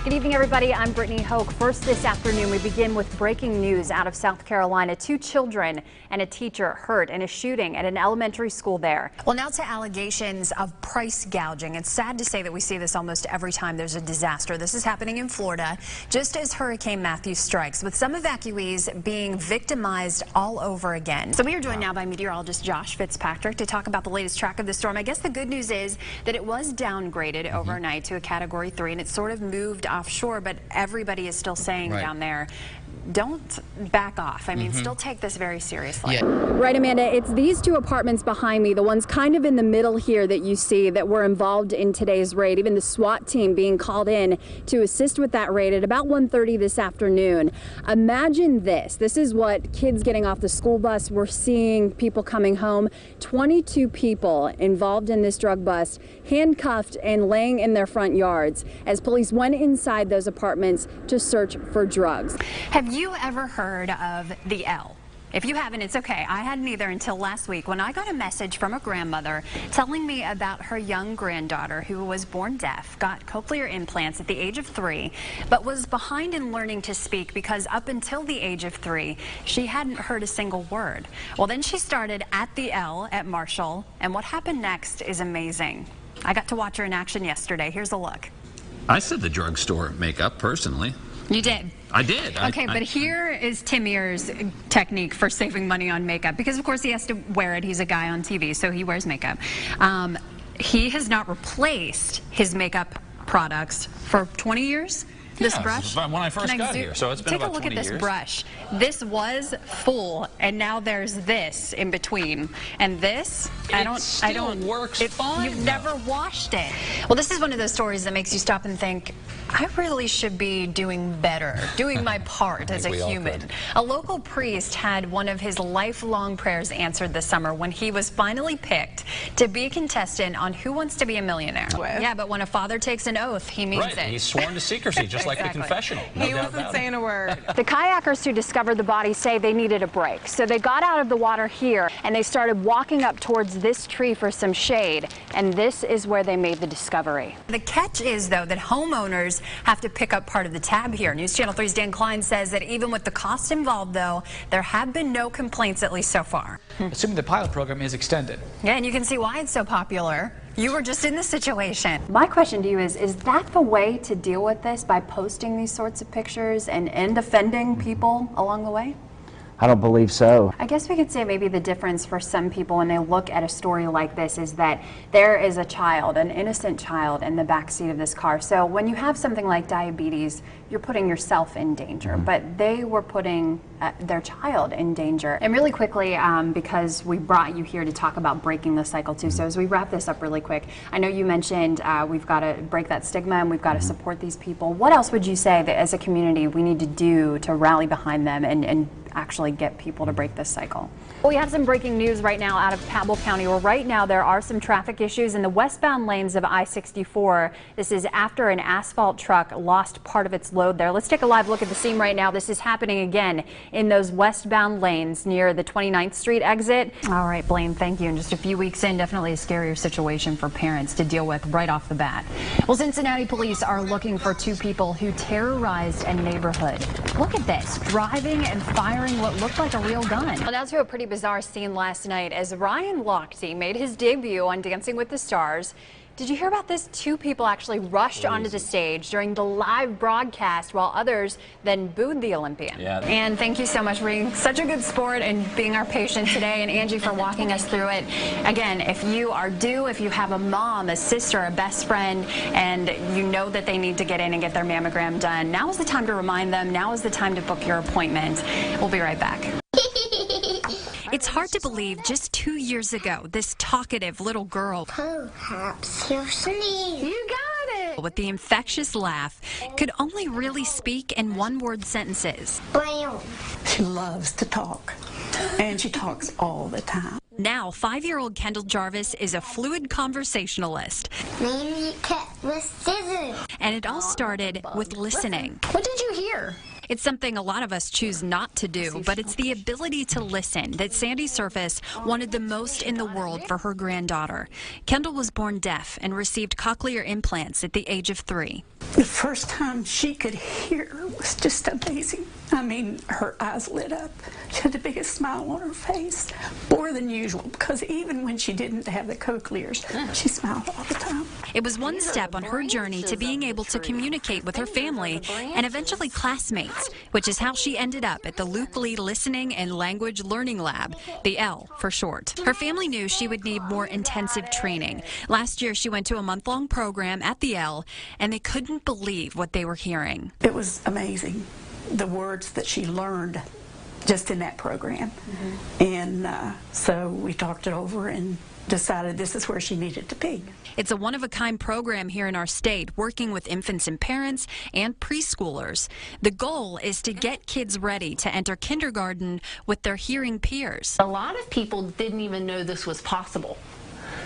Good evening, everybody. I'm Brittany Hoke. First this afternoon, we begin with breaking news out of South Carolina. 2 children and a teacher hurt in a shooting at an elementary school there. Well, now to allegations of price gouging. It's sad to say that we see this almost every time there's a disaster. This is happening in Florida, just as Hurricane Matthew strikes, with some evacuees being victimized all over again. So we are joined now by meteorologist Josh Fitzpatrick to talk about the latest track of the storm. I guess the good news is that it was downgraded overnight to a Category 3, and it sort of moved offshore, but everybody is still saying down there, don't back off. I mean, still take this very seriously. Right, Amanda, it's these 2 apartments behind me, the ones kind of in the middle here that you see, that were involved in today's raid. Even the SWAT team being called in to assist with that raid at about 1:30 this afternoon. Imagine this. This is what kids getting off the school bus were seeing, people coming home. 22 people involved in this drug bust, handcuffed and laying in their front yards as police went inside those apartments to search for drugs. Have you ever heard of the L? If you haven't, it's okay. I hadn't either until last week when I got a message from a grandmother telling me about her young granddaughter who was born deaf, got cochlear implants at the age of 3, but was behind in learning to speak because up until the age of 3, she hadn't heard a single word. Well, then she started at the L at Marshall, and what happened next is amazing. I got to watch her in action yesterday. Here's a look. I said the drugstore makeup, personally. You did? I did. Okay, but here is Tim Ear's technique for saving money on makeup, because of course he has to wear it. He's a guy on TV, so he wears makeup. He has not replaced his makeup products for 20 years. This brush, when I first got here, so it's been about 20 years. Take a look at this brush. This was full, and now there's this in between. And this, I don't works fine. You've never washed it. Well, this is one of those stories that makes you stop and think, I really should be doing better, doing my part as a human. A local priest had one of his lifelong prayers answered this summer when he was finally picked to be a contestant on Who Wants to Be a Millionaire. Yeah, but when a father takes an oath, he means it. He's sworn to secrecy, just like the confessional. He wasn't saying a word. The kayakers who discovered the body say they needed a break, so they got out of the water here and they started walking up towards this tree for some shade, and this is where they made the discovery. The catch is, though, that homeowners have to pick up part of the tab here. News Channel 3's Dan Klein says that even with the cost involved, though, there have been no complaints, at least so far. Assuming the pilot program is extended. Yeah, and you can see why it's so popular. You were just in this situation. My question to you is that the way to deal with this, by posting these sorts of pictures and offending people along the way? I don't believe so. I guess we could say maybe the difference for some people when they look at a story like this is that there is a child, an innocent child, in the backseat of this car. So when you have something like diabetes, you're putting yourself in danger, but they were putting their child in danger. And really quickly, because we brought you here to talk about breaking the cycle too, so as we wrap this up really quick, I know you mentioned we've got to break that stigma and we've got to support these people. What else would you say that as a community we need to do to rally behind them and actually get people to break this cycle? Well, we have some breaking news right now out of Pablo County, where right now there are some traffic issues in the westbound lanes of I-64. This is after an asphalt truck lost part of its load there. Let's take a live look at the scene right now. This is happening again in those westbound lanes near the 29th Street exit. All right, Blaine, thank you. And just a few weeks in, definitely a scarier situation for parents to deal with right off the bat. Well, Cincinnati police are looking for 2 people who terrorized a neighborhood. Look at this, driving and firing what looked like a real gun. Well, now to a pretty bizarre scene last night as Ryan Lochte made his debut on Dancing with the Stars. Did you hear about this? 2 people actually rushed onto the stage during the live broadcast while others then booed the Olympian. And thank you so much for being such a good sport and being our patient today, and Angie for walking us through it. Again, if you are due, if you have a mom, a sister, a best friend, and you know that they need to get in and get their mammogram done, now is the time to remind them. Now is the time to book your appointment. We'll be right back. It's hard to believe just 2 years ago, this talkative little girl perhaps you sneeze. You got it. With the infectious laugh could only really speak in one-word sentences. Bam. She loves to talk, and she talks all the time. Now, 5-year-old Kendall Jarvis is a fluid conversationalist. Maybe cut with scissors. And it all started with listening. What did you hear? It's something a lot of us choose not to do, but it's the ability to listen that Sandy Surface wanted the most in the world for her granddaughter. Kendall was born deaf and received cochlear implants at the age of 3. The first time she could hear was just amazing. I mean, her eyes lit up. She had the biggest smile on her face, more than usual, because even when she didn't have the cochlears, she smiled all the time. It was one step on her journey to being able to communicate with her family and eventually classmates, which is how she ended up at the Luke Lee Listening and Language Learning Lab, the L for short. Her family knew she would need more intensive training. Last year, she went to a month-long program at the L, and they couldn't believe what they were hearing. It was amazing, the words that she learned just in that program. And so we talked it over and decided this is where she needed to be. It's a one-of-a-kind program here in our state, working with infants and parents and preschoolers. The goal is to get kids ready to enter kindergarten with their hearing peers. A lot of people didn't even know this was possible.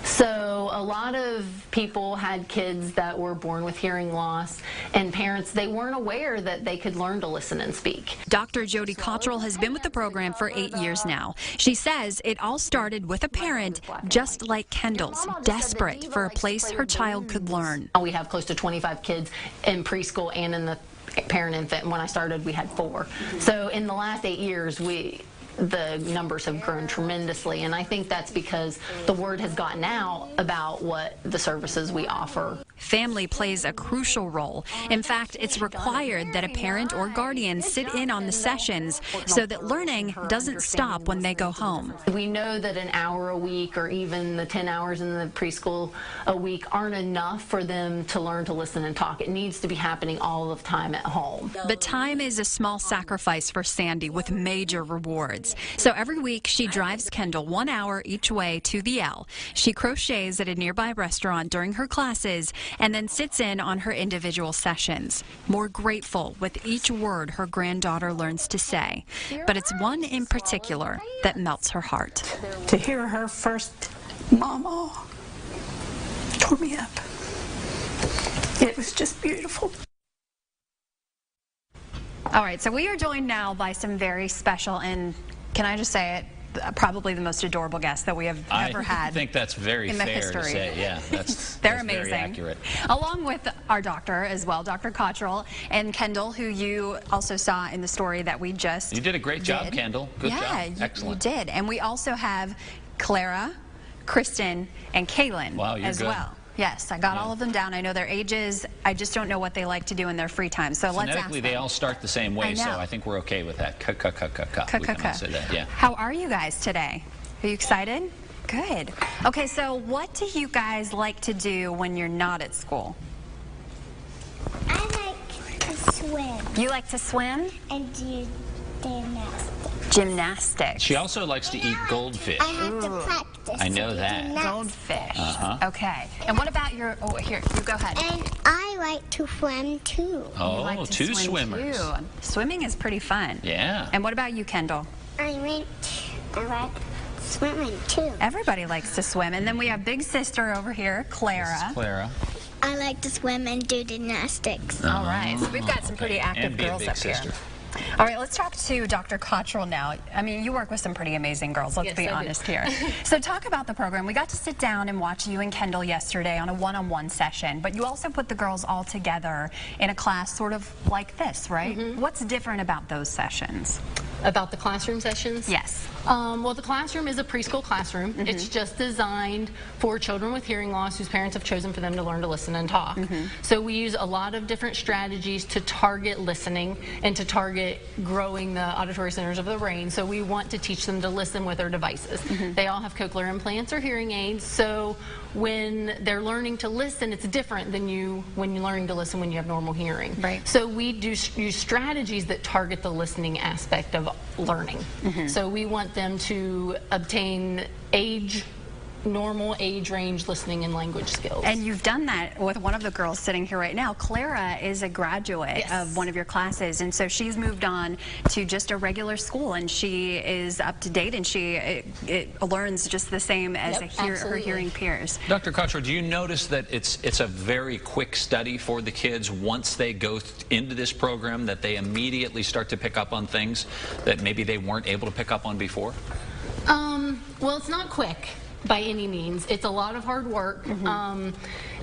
So a lot of people had kids that were born with hearing loss, and parents, they weren't aware that they could learn to listen and speak. Dr. Jody Cottrell has been with the program for 8 years now. She says it all started with a parent just like Kendall's, desperate for a place her child could learn. We have close to 25 kids in preschool and in the parent infant, and when I started we had 4. So in the last 8 years the numbers have grown tremendously, and I think that's because the word has gotten out about what the services we offer. Family plays a crucial role. In fact, it's required that a parent or guardian sit in on the sessions so that learning doesn't stop when they go home. We know that an hour a week or even the 10 hours in the preschool a week aren't enough for them to learn to listen and talk. It needs to be happening all the time at home. But time is a small sacrifice for Sandy with major rewards. So every week she drives Kendall 1 hour each way to the L. She crochets at a nearby restaurant during her classes and then sits in on her individual sessions. More grateful with each word her granddaughter learns to say. But it's one in particular that melts her heart. To hear her first mama tore me up. It was just beautiful. All right, so we are joined now by some very special and, can I just say it, probably the most adorable guests that we have ever had. I think that's very in the fair history. to say. Yeah, They're that's amazing. Very accurate. Along with our doctor as well, Dr. Cottrell, and Kendall, who you also saw in the story that we just You did a great job, Kendall. Good job. Excellent. You did. And we also have Clara, Kristen, and Kaylin Wow, you're as good. well. Yes, I got all of them down. I know their ages. I just don't know what they like to do in their free time. So let's ask them. Phonetically, they all start the same way, so I think we're okay with that. We can all say that, yeah. How are you guys today? Are you excited? Good. Okay, so what do you guys like to do when you're not at school? I like to swim You like to swim? and do gymnastics. Gymnastics. She also likes to eat goldfish. I have to practice. I know to do that. gymnastics. Goldfish. Okay. And what about your, oh, here, you go ahead. And I like to swim too. You Oh, like to 2 swim, swimmers. too. Swimming is pretty fun. Yeah. And what about you, Kendall? I like swimming too. Everybody likes to swim. And then we have big sister over here, Clara. Clara. I like to swim and do gymnastics. All right. So we've got some pretty active And be a girls big up sister. here. All right, let's talk to Dr. Cottrell now. I mean, you work with some pretty amazing girls, let's be honest here. So talk about the program. We got to sit down and watch you and Kendall yesterday on a one-on-one session, but you also put the girls all together in a class sort of like this, right? What's different about those sessions? About the classroom sessions? Yes. Well, the classroom is a preschool classroom. It's just designed for children with hearing loss whose parents have chosen for them to learn to listen and talk. So we use a lot of different strategies to target listening and to target growing the auditory centers of the brain. So we want to teach them to listen with their devices. They all have cochlear implants or hearing aids. So when they're learning to listen, it's different than when you're learning to listen when you have normal hearing. Right. So we use strategies that target the listening aspect of learning. So we want them to obtain age normal age range listening and language skills. And you've done that with one of the girls sitting here right now. Clara is a graduate of one of your classes, and so she's moved on to just a regular school, and she is up to date, and she learns just the same as her hearing peers. Dr. Cottrell, do you notice that it's a very quick study for the kids once they go into this program, that they immediately start to pick up on things that maybe they weren't able to pick up on before? Well, it's not quick by any means. It's a lot of hard work.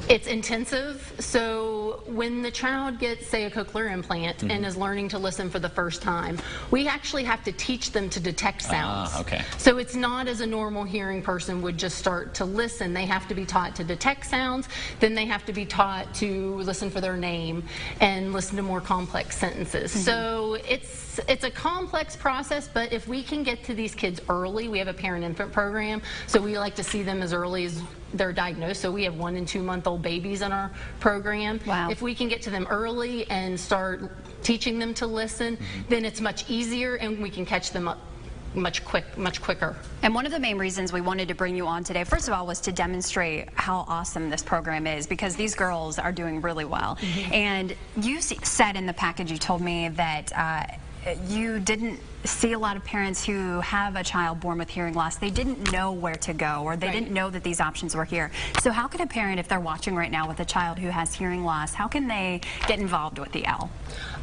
It's intensive. So when the child gets, say, a cochlear implant and is learning to listen for the first time, we actually have to teach them to detect sounds. So it's not as a normal hearing person would just start to listen. They have to be taught to detect sounds. Then they have to be taught to listen for their name and listen to more complex sentences. So it's a complex process, but if we can get to these kids early, we have a parent-infant program, so we like to see them as early as they're diagnosed. So we have 1- and 2-month-old babies in our program. If we can get to them early and start teaching them to listen, then it's much easier and we can catch them up much quicker. And one of the main reasons we wanted to bring you on today, first of all, was to demonstrate how awesome this program is, because these girls are doing really well. And you said in the package, you told me that you didn't see a lot of parents who have a child born with hearing loss. They didn't know where to go, or they didn't know that these options were here. So how can a parent, if they're watching right now with a child who has hearing loss, how can they get involved with the L?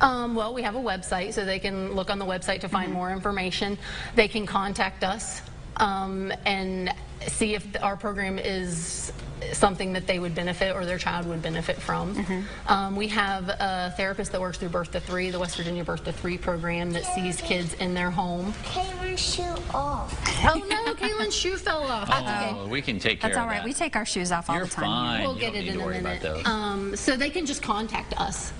Well, we have a website, so they can look on the website to find more information. They can contact us and see if our program is something that they would benefit or their child would benefit from. We have a therapist that works through Birth to 3, the West Virginia Birth to 3 program, that sees kids in their home. Kaylin's shoe off. Oh no, Kaylin's shoe fell off. Oh, we can take care of that. That's all right. We take our shoes off all the time. Fine. We'll get it in a minute. So they can just contact us.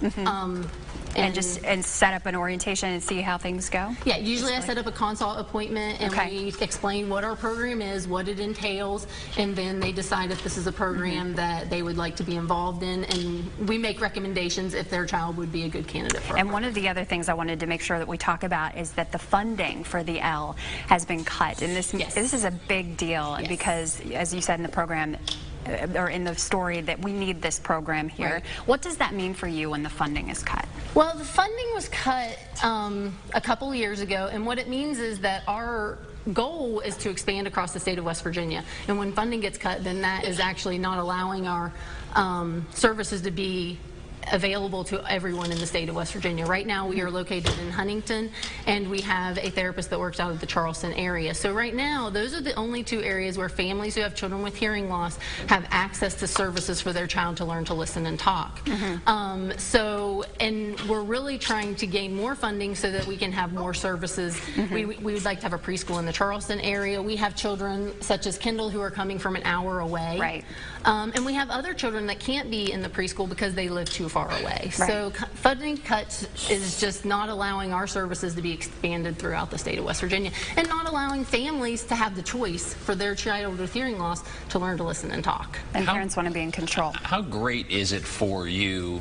And set up an orientation and see how things go? Yeah, usually I set up a consult appointment and we explain what our program is, what it entails, and then they decide if this is a program that they would like to be involved in, and we make recommendations if their child would be a good candidate for it. And one of the other things I wanted to make sure that we talk about is that the funding for the L has been cut, and this is a big deal because, as you said in the program, or in the story, that we need this program here. What does that mean for you when the funding is cut? Well, the funding was cut a couple years ago, and what it means is that our goal is to expand across the state of West Virginia. And when funding gets cut, then that is actually not allowing our services to be available to everyone in the state of West Virginia. Right now we are located in Huntington, and we have a therapist that works out of the Charleston area. So right now those are the only 2 areas where families who have children with hearing loss have access to services for their child to learn to listen and talk. And we're really trying to gain more funding so that we can have more services. We would like to have a preschool in the Charleston area. We have children such as Kendall who are coming from an hour away. And we have other children that can't be in the preschool because they live too far away. So funding cuts is just not allowing our services to be expanded throughout the state of West Virginia, and not allowing families to have the choice for their child with hearing loss to learn to listen and talk. And parents want to be in control. How great is it for you,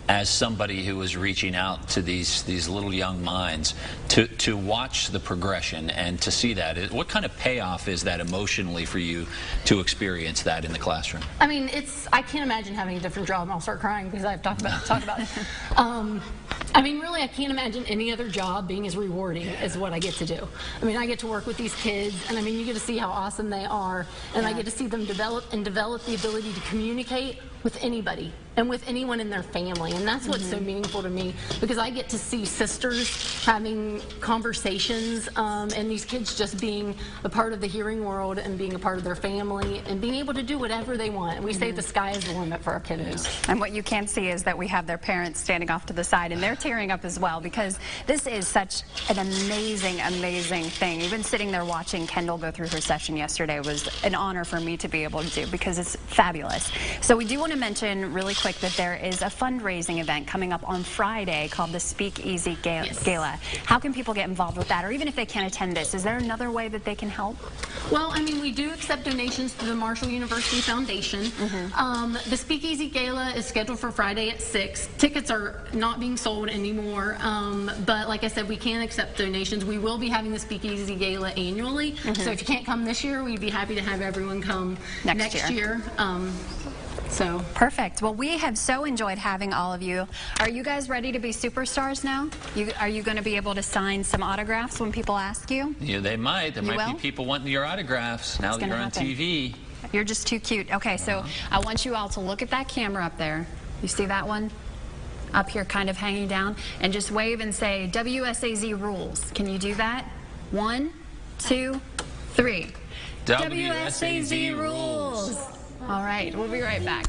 as somebody who is reaching out to these little young minds, to watch the progression and to see that? What kind of payoff is that emotionally for you to experience that in the classroom? I mean, I can't imagine having a different job. I'll start crying because I've talked about it. I mean, really, I can't imagine any other job being as rewarding as what I get to do. I mean, I get to work with these kids, and I mean, you get to see how awesome they are, and I get to see them develop the ability to communicate with anybody and with anyone in their family, and that's what's so meaningful to me, because I get to see sisters having conversations, and these kids just being a part of the hearing world and being a part of their family and being able to do whatever they want. And we say the sky is the limit for our kiddos. And what you can see is that we have their parents standing off to the side, and they're tearing up as well, because this is such an amazing, amazing thing. Even sitting there watching Kendall go through her session yesterday was an honor for me to be able to do, because it's fabulous. So we do want to mention really quick quick that there is a fundraising event coming up on Friday called the Speakeasy Gala. How can people get involved with that? Or even if they can't attend this, is there another way that they can help? Well, I mean, we do accept donations through the Marshall University Foundation. The Speakeasy Gala is scheduled for Friday at 6. Tickets are not being sold anymore, but like I said, we can accept donations. We will be having the Speakeasy Gala annually, so if you can't come this year, we'd be happy to have everyone come next year. So perfect. Well, we have so enjoyed having all of you. Are you guys ready to be superstars now? Are you going to be able to sign some autographs when people ask you? Yeah, they might. There might be people wanting your autographs now that you're on TV. You're just too cute. Okay, so I want you all to look at that camera up there. You see that one? Up here kind of hanging down. And just wave and say, WSAZ rules. Can you do that? 1, 2, 3. WSAZ rules. All right, we'll be right back.